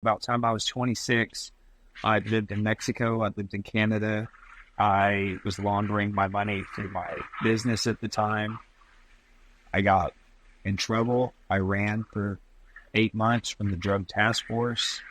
About the time I was 26, I lived in Mexico. I lived in Canada. I was laundering my money through my business at the time. I got in trouble. I ran for 8 months from the drug task force.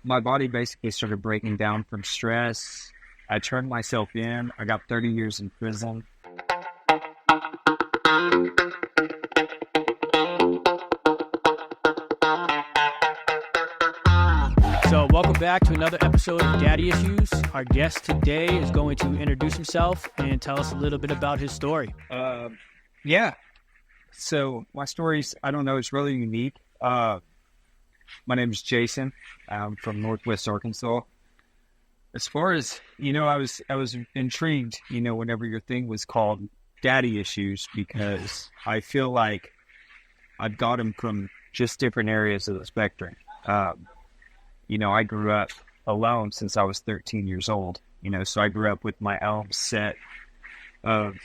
My body basically started breaking down from stress. I turned myself in. I got 30 years in prison. So welcome back to another episode of Daddy Issues. Our guest today is going to introduce himself and tell us a little bit about his story. Yeah. So my story's, I don't know, it's really unique. My name is Jason. I'm from Northwest Arkansas. As far as, I was intrigued, whenever your thing was called Daddy Issues, because I feel like I've got them from just different areas of the spectrum. I grew up alone since I was 13 years old, so I grew up with my own set of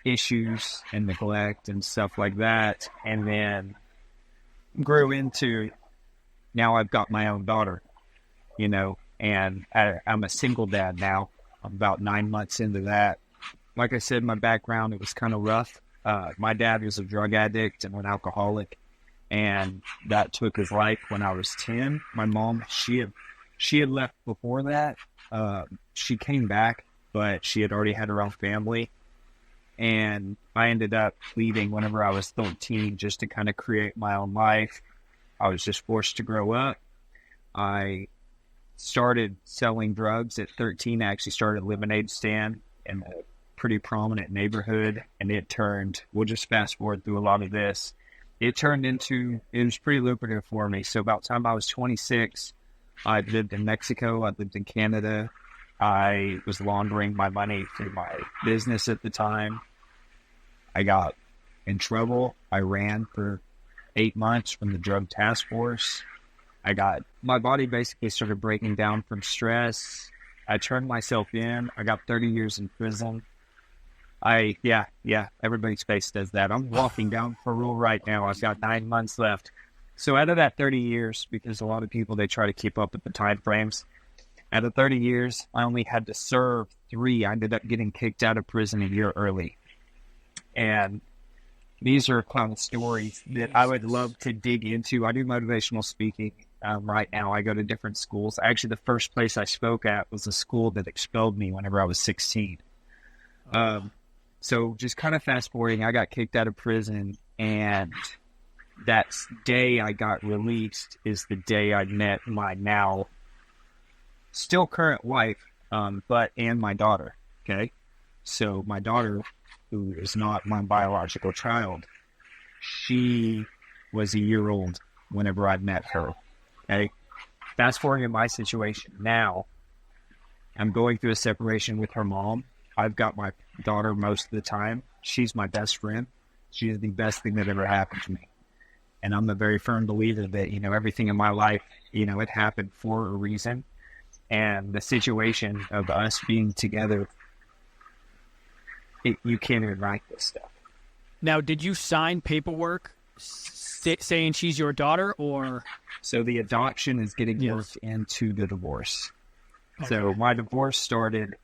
issues and neglect and stuff like that. And then grew into, now I've got my own daughter, and I'm a single dad now. I'm about 9 months into that. Like I said, my background, it was kind of rough. My dad was a drug addict and an alcoholic, and that took his life when I was 10. My mom, she had left before that. She came back, but she had already had her own family. And I ended up leaving whenever I was 13 just to kind of create my own life. I was just forced to grow up. I started selling drugs at 13. I actually started a lemonade stand in a pretty prominent neighborhood. And we'll just fast forward through a lot of this. It was pretty lucrative for me. So about the time I was 26, I lived in Mexico. I lived in Canada. I was laundering my money through my business at the time. I got in trouble. I ran for 8 months from the drug task force. My body basically started breaking down from stress. I turned myself in. I got 30 years in prison. Everybody's face does that. I'm walking down parole right now. I've got 9 months left. So out of that 30 years, because a lot of people, they try to keep up with the time frames. Out of 30 years, I only had to serve 3. I ended up getting kicked out of prison a year early. And these are kind of stories that I would love to dig into. I do motivational speaking right now. I go to different schools. Actually, the first place I spoke at was a school that expelled me whenever I was 16. So just kind of fast forwarding, I got kicked out of prison, and that day I got released is the day I met my now still current wife, and my daughter. Okay. So my daughter, who is not my biological child, she was a year old whenever I met her. Okay. Fast forwarding in my situation now, I'm going through a separation with her mom. I've got my daughter most of the time. She's my best friend. She is the best thing that ever happened to me. And I'm a very firm believer that, everything in my life, it happened for a reason. And the situation of us being together, you can't even write this stuff. Now, did you sign paperwork saying she's your daughter, or? So the adoption is getting worked into the divorce. Okay. So my divorce started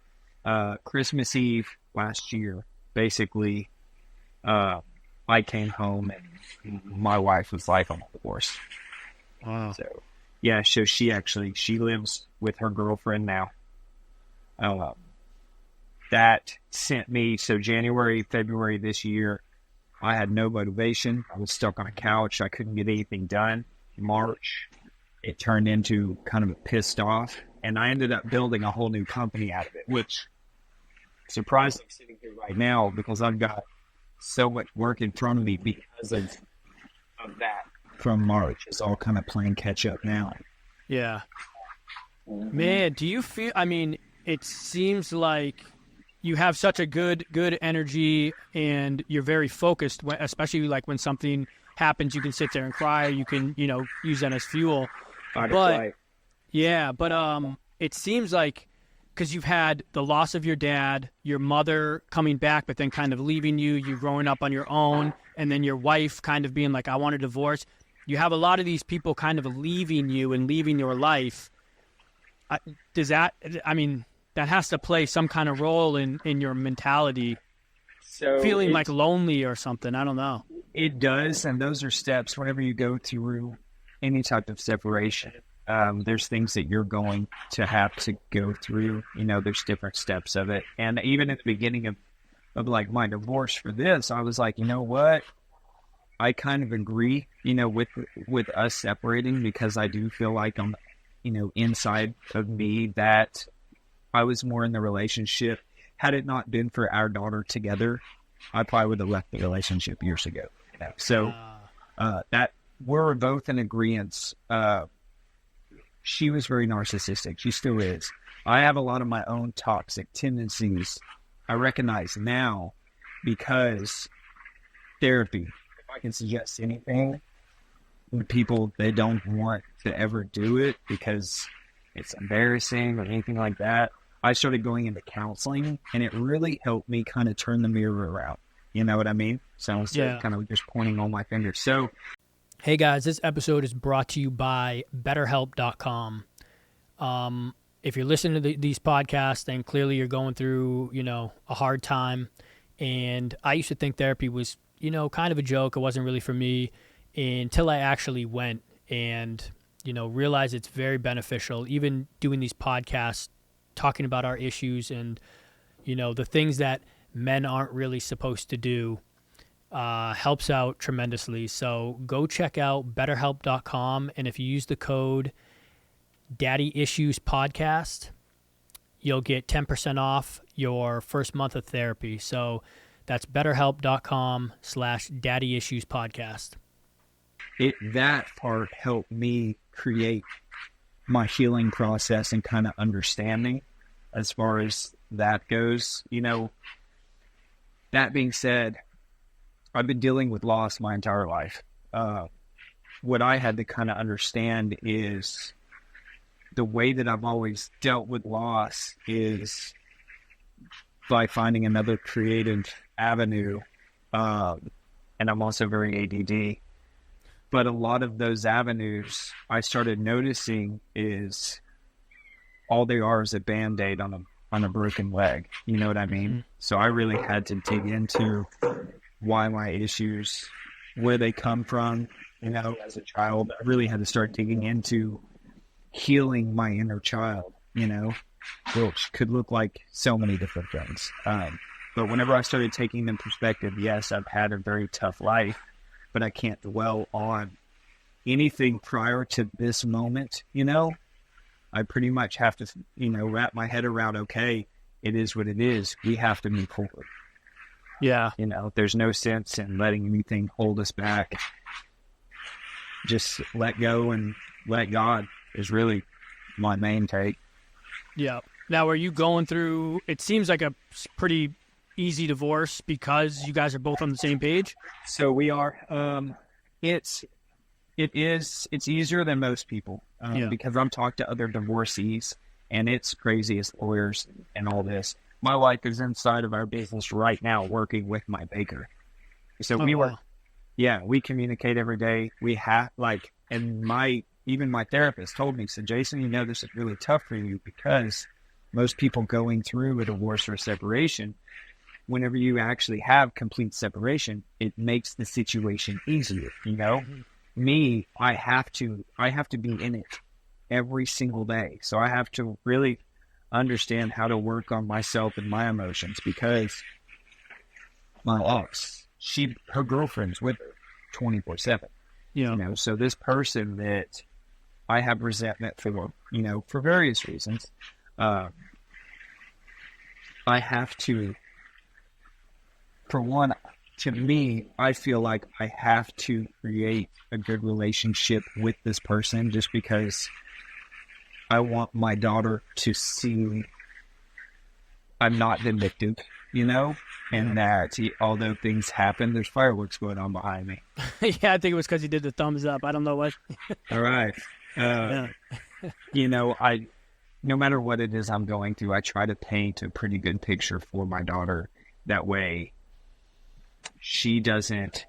Christmas Eve last year. Basically, I came home and my wife was like, "I'm on divorce." Wow. So, yeah, so she lives with her girlfriend now. That sent me, so January, February this year, I had no motivation. I was stuck on a couch. I couldn't get anything done. March, it turned into kind of a pissed off, and I ended up building a whole new company out of it, which surprisingly sitting here right now, because I've got so much work in front of me because of that from March. It's all kind of playing catch up now. Yeah. Man, do you feel, it seems like you have such a good energy, and you're very focused, especially like when something happens, you can sit there and cry, you can, use that as fuel. But it seems like, because you've had the loss of your dad, your mother coming back, but then kind of leaving you, you growing up on your own, and then your wife kind of being like, I want a divorce. you have a lot of these people kind of leaving you and leaving your life. That has to play some kind of role in your mentality, So feeling like lonely or something. I don't know. It does, and those are steps whenever you go through any type of separation. There's things that you're going to have to go through. There's different steps of it. And even at the beginning of like my divorce for this, I was like, you know what? I kind of agree, with us separating, because I do feel like I'm, inside of me that I was more in the relationship. Had it not been for our daughter together, I probably would have left the relationship years ago. So that we're both in agreement. She was very narcissistic. She still is. I have a lot of my own toxic tendencies. I recognize now, because therapy, if I can suggest anything, people, they don't want to ever do it because it's embarrassing or anything like that. I started going into counseling, and it really helped me kind of turn the mirror around. You know what I mean? So instead of kind of just pointing on my fingers. So, hey guys, this episode is brought to you by BetterHelp.com. If you're listening to these podcasts, then clearly you're going through, a hard time. And I used to think therapy was, kind of a joke. It wasn't really for me until I actually went and, realized it's very beneficial. Even doing these podcasts, talking about our issues and, the things that men aren't really supposed to do, helps out tremendously. So go check out BetterHelp.com. And if you use the code Daddy Issues Podcast, you'll get 10% off your first month of therapy. So that's BetterHelp.com/Daddy Issues Podcast. That part helped me create my healing process and kind of understanding as far as that goes. That being said, I've been dealing with loss my entire life. What I had to kind of understand is the way that I've always dealt with loss is by finding another creative avenue. And I'm also very ADD. But a lot of those avenues I started noticing is all they are is a Band-Aid on a broken leg. You know what I mean? Mm-hmm. So I really had to dig into why my issues, where they come from. As a child, I really had to start digging into healing my inner child, which could look like so many different things. But whenever I started taking them perspective, yes, I've had a very tough life, but I can't dwell on anything prior to this moment. I pretty much have to, wrap my head around, okay, it is what it is. We have to move forward. Yeah. There's no sense in letting anything hold us back. Just let go and let God is really my main take. Yeah. Now, are you going through, it seems like a pretty easy divorce because you guys are both on the same page? So we are. It's easier than most people because I'm talking to other divorcees, and it's crazy as lawyers and all this. My wife is inside of our business right now working with my baker. So we communicate every day. We have even my therapist told me, said, Jason, this is really tough for you because most people going through a divorce or a separation, whenever you actually have complete separation, it makes the situation easier. Mm-hmm. Me, I have to be in it every single day. So I have to really understand how to work on myself and my emotions, because my ex, her girlfriend's with her 24/7. Yeah. So this person that I have resentment for, for various reasons, I have to, for one, to me, I feel like I have to create a good relationship with this person just because I want my daughter to see I'm not vindictive, and that although things happen, there's fireworks going on behind me. Yeah, I think it was because he did the thumbs up. I don't know what. All right. No matter what it is I'm going through, I try to paint a pretty good picture for my daughter. That way, she doesn't,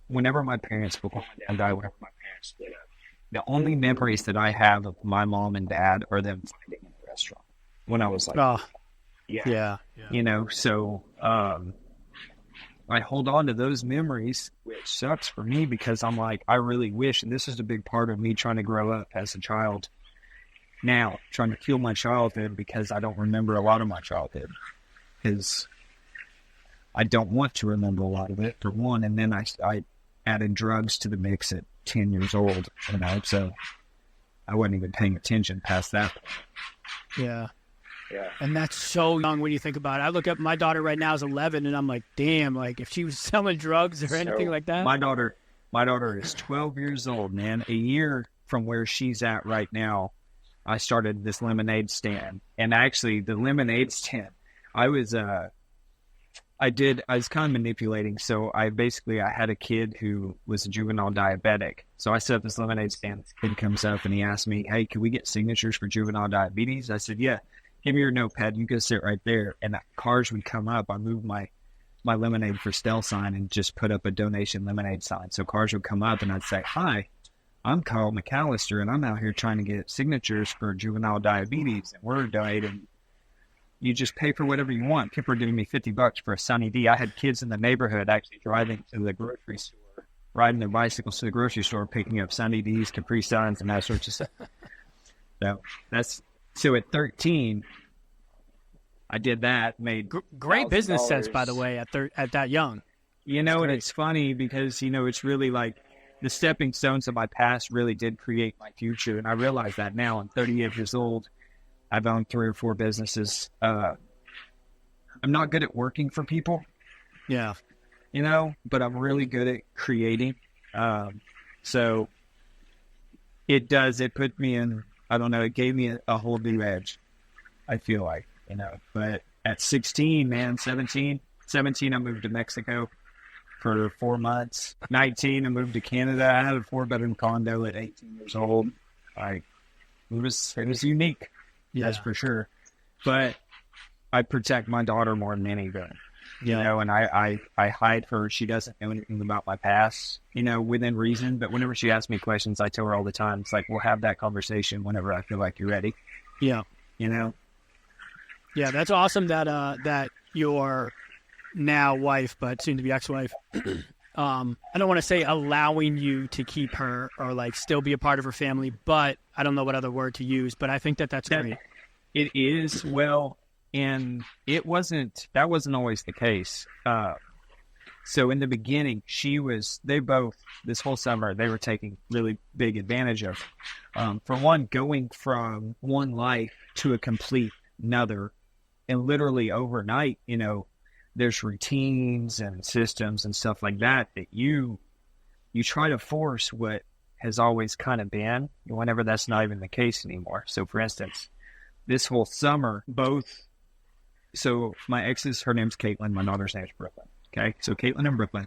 whenever my parents, before my dad died, whenever my split up. The only memories that I have of my mom and dad are them fighting in the restaurant when I was like, yeah. So I hold on to those memories, which sucks for me because I'm like, I really wish, and this is a big part of me trying to grow up as a child now, trying to heal my childhood because I don't remember a lot of my childhood because I don't want to remember a lot of it, for one, and then I added drugs to the mix at 10 years old, so I wasn't even paying attention past that point. Yeah. And that's so young when you think about it. I look up, my daughter right now is 11, and I'm like, damn, like if she was selling drugs or anything like that. My daughter is 12 years old, man. A year from where she's at right now, I started this lemonade stand. And actually, the lemonade stand, I was kind of manipulating. So I had a kid who was a juvenile diabetic. So I set up this lemonade stand. This kid comes up and he asked me, hey, can we get signatures for juvenile diabetes? I said, yeah, give me your notepad. You can sit right there. And cars would come up. I moved my Lemonade for Stell sign and just put up a donation lemonade sign. So cars would come up and I'd say, hi, I'm Kyle McAllister and I'm out here trying to get signatures for juvenile diabetes. And we're donating. You just pay for whatever you want. People are giving me $50 for a Sunny D. I had kids in the neighborhood actually driving to the grocery store, riding their bicycles to the grocery store, picking up Sunny Ds, Capri Suns, and that sort of stuff. So at 13, I did that. Made great business sense, by the way, at that young. And it's funny because it's really like the stepping stones of my past really did create my future, and I realize that now. I'm 38 years old. I've owned 3 or 4 businesses. I'm not good at working for people. Yeah. But I'm really good at creating. So it put me in, I don't know, it gave me a whole new edge, I feel like, But at 17, I moved to Mexico for 4 months. 19, I moved to Canada. I had a 4-bedroom condo at 18 years old. It was unique. That's for sure. But I protect my daughter more than anything. And I hide her. She doesn't know anything about my past, within reason. But whenever she asks me questions, I tell her all the time, it's like, we'll have that conversation whenever I feel like you're ready. Yeah. Yeah, that's awesome that your now wife, but soon to be ex-wife, I don't want to say allowing you to keep her or like still be a part of her family, but I don't know what other word to use, but I think that great. It is. Well, and that wasn't always the case. So in the beginning, this whole summer, they were taking really big advantage of, for one, going from one life to a complete another, and literally overnight, there's routines and systems and stuff like that you try to force what has always kind of been, whenever that's not even the case anymore. So for instance, this whole summer, so my ex's, her name's Caitlin, my daughter's name's Brooklyn. Okay. So Caitlin and Brooklyn,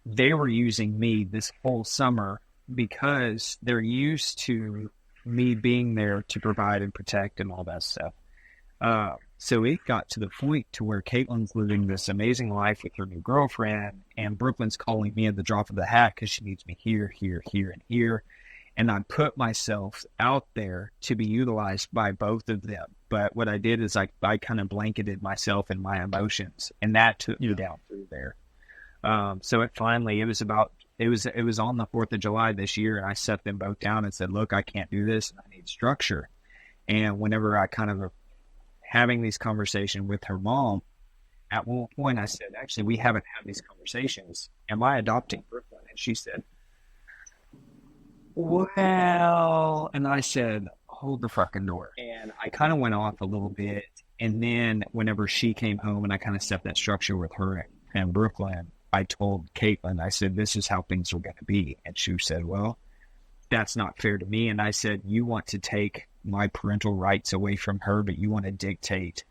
they were using me this whole summer because they're used to me being there to provide and protect and all that stuff. So it got to the point to where Caitlin's living this amazing life with her new girlfriend, and Brooklyn's calling me at the drop of the hat because she needs me here, and here. And I put myself out there to be utilized by both of them. But what I did is I kind of blanketed myself in my emotions, and that took me down through there. So it was on the 4th of July this year, and I set them both down and said, look, I can't do this, and I need structure. And whenever I kind of having these conversations with her mom, at one point I said, actually, we haven't had these conversations. Am I adopting Brooklyn? And she said, well, and I said, hold the fucking door. And I kind of went off a little bit. And then whenever she came home and I kind of set that structure with her and Brooklyn, I told Caitlin, I said, this is how things are going to be. And she said, well, that's not fair to me. And I said, you want to take my parental rights away from her, but you want to dictate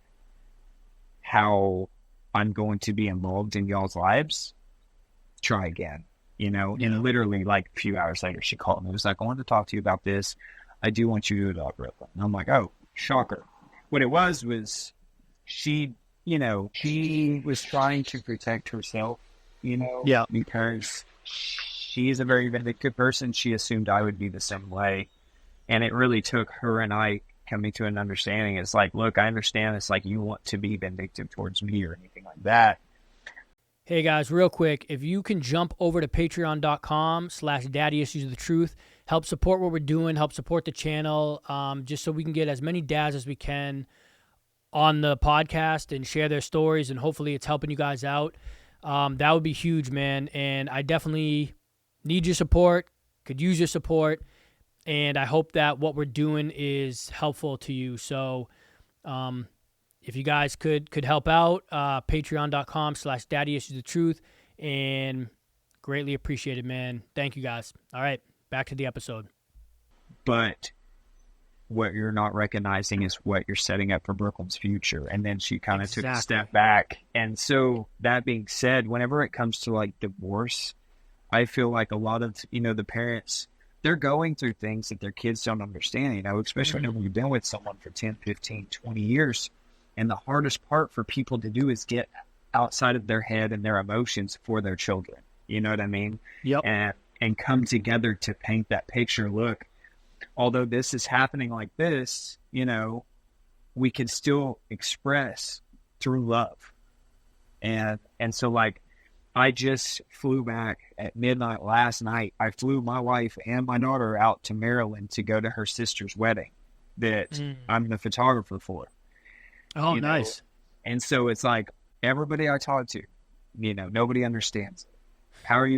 how I'm going to be involved in y'all's lives? Try again, And literally like a few hours later, she called me. It was like, I wanted to talk to you about this. I do want you to adopt Brooklyn. And I'm like, oh, shocker. What it was she was trying to protect herself, because she's a very vindictive person. She assumed I would be the same way. And it really took her and I coming to an understanding. It's like, look, I understand it's like you want to be vindictive towards me or anything like that. Hey guys, real quick, if you can jump over to patreon.com/daddyissuesofthetruth, help support what we're doing, help support the channel, just so we can get as many dads as we can on the podcast and share their stories, and hopefully it's helping you guys out. That would be huge, man, and I definitely need your support, could use your support, and I hope that what we're doing is helpful to you. So if you guys could help out, patreon.com/daddyissuesothetruth, and greatly appreciated, man. Thank you guys. All right, back to the episode. But what you're not recognizing is what you're setting up for Brooklyn's future. And then she kind of took a step back. And so that being said, whenever it comes to like divorce, I feel like a lot of, the parents, they're going through things that their kids don't understand, especially whenever you've been with someone for 10, 15, 20 years. And the hardest part for people to do is get outside of their head and their emotions for their children. You know what I mean? Yep. And come together to paint that picture. Look, although this is happening like this, we can still express through love. And so like, I just flew back at midnight last night. I flew my wife and my daughter out to Maryland to go to her sister's wedding that I'm the photographer for. Oh, nice. And so it's like everybody I talk to, nobody understands it. How do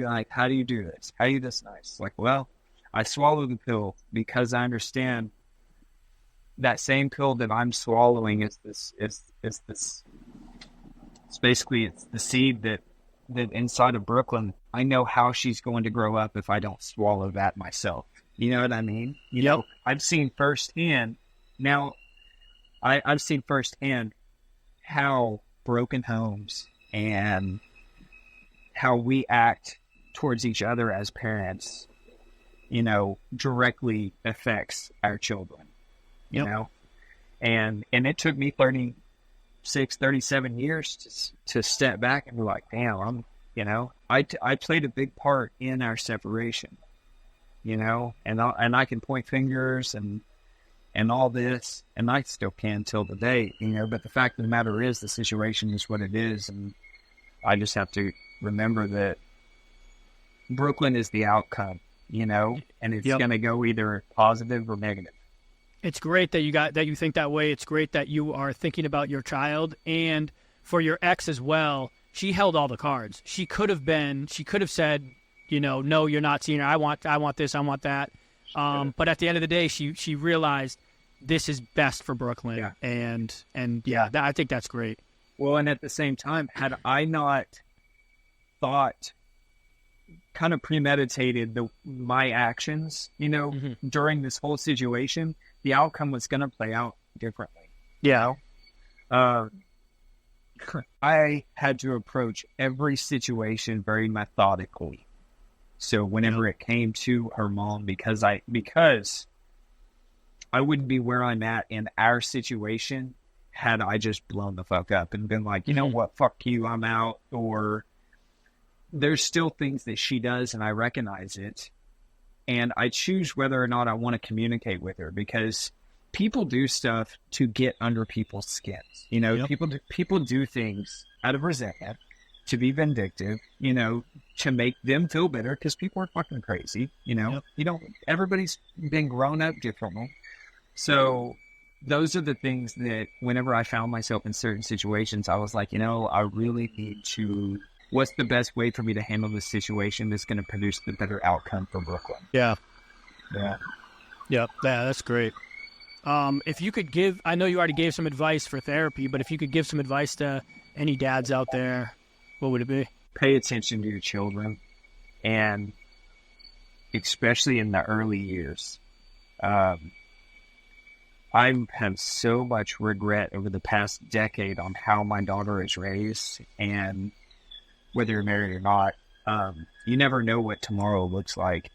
you do this? How do you do this nice? Like, well, I swallow the pill because I understand that same pill that I'm swallowing is this, it's basically, it's the seed that inside of Brooklyn, I know how she's going to grow up if I don't swallow that myself. You know what I mean? I've seen firsthand I've seen firsthand how broken homes and how we act towards each other as parents, directly affects our children, and it took me 37 years to step back and be like, damn, I played a big part in our separation, and I can point fingers and all this, and I still can till the day, but the fact of the matter is the situation is what it is. And I just have to remember that Brooklyn is the outcome, and it's going to go either positive or negative. It's great that you think that way. It's great that you are thinking about your child, and for your ex as well. She held all the cards. She could have said, no, you're not seeing her. I want this, I want that. But at the end of the day, she realized this is best for Brooklyn. Yeah. And I think that's great. Well, and at the same time, had I not thought, kind of premeditated my actions, during this whole situation, the outcome was going to play out differently. Yeah. I had to approach every situation very methodically. So whenever it came to her mom, because I wouldn't be where I'm at in our situation had I just blown the fuck up and been like, you know what, fuck you, I'm out. Or there's still things that she does and I recognize it. And I choose whether or not I want to communicate with her, because people do stuff to get under people's skins. People do things out of resentment, to be vindictive, to make them feel better, because people are fucking crazy, everybody's been grown up differently. So those are the things that whenever I found myself in certain situations, I was like, I really need to, what's the best way for me to handle this situation that's going to produce the better outcome for Brooklyn? Yeah. Yeah. Yeah, that's great. If you could give, I know you already gave some advice for therapy, but if you could give some advice to any dads out there, what would it be? Pay attention to your children, and especially in the early years. I have so much regret over the past decade on how my daughter is raised, and whether you're married or not, you never know what tomorrow looks like,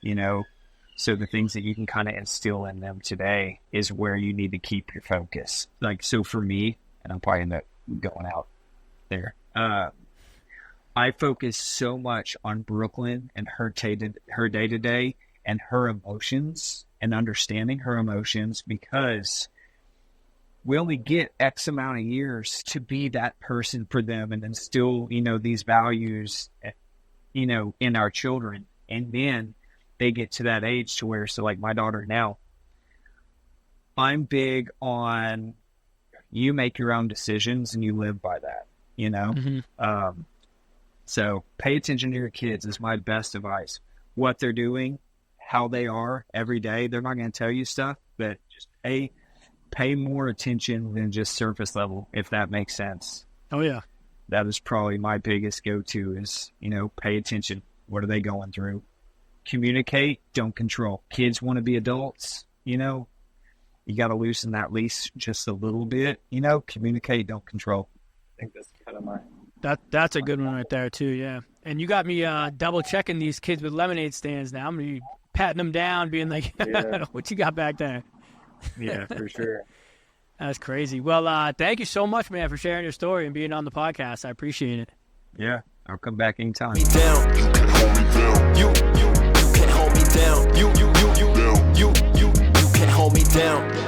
So the things that you can kind of instill in them today is where you need to keep your focus. Like, so for me, and I'm probably end up going out there, I focus so much on Brooklyn and her day-to-day and her emotions and understanding her emotions, because we only get X amount of years to be that person for them and instill, these values, in our children. And then they get to that age to where, so like my daughter now, I'm big on you make your own decisions and you live by that, Mm-hmm. So pay attention to your kids is my best advice. What they're doing, how they are every day. They're not going to tell you stuff, but just pay more attention than just surface level, if that makes sense. Oh, yeah. That is probably my biggest go-to is, pay attention. What are they going through? Communicate, don't control. Kids want to be adults, you got to loosen that leash just a little bit, communicate, don't control. I think that's kind of my... That's a good one right there, too, yeah. And you got me double-checking these kids with lemonade stands now. I'm going to be patting them down, being like, what you got back there? Yeah, for sure. That's crazy. Well, thank you so much, man, for sharing your story and being on the podcast. I appreciate it. Yeah, I'll come back anytime. You can hold me down. You can hold me down. You can hold me down.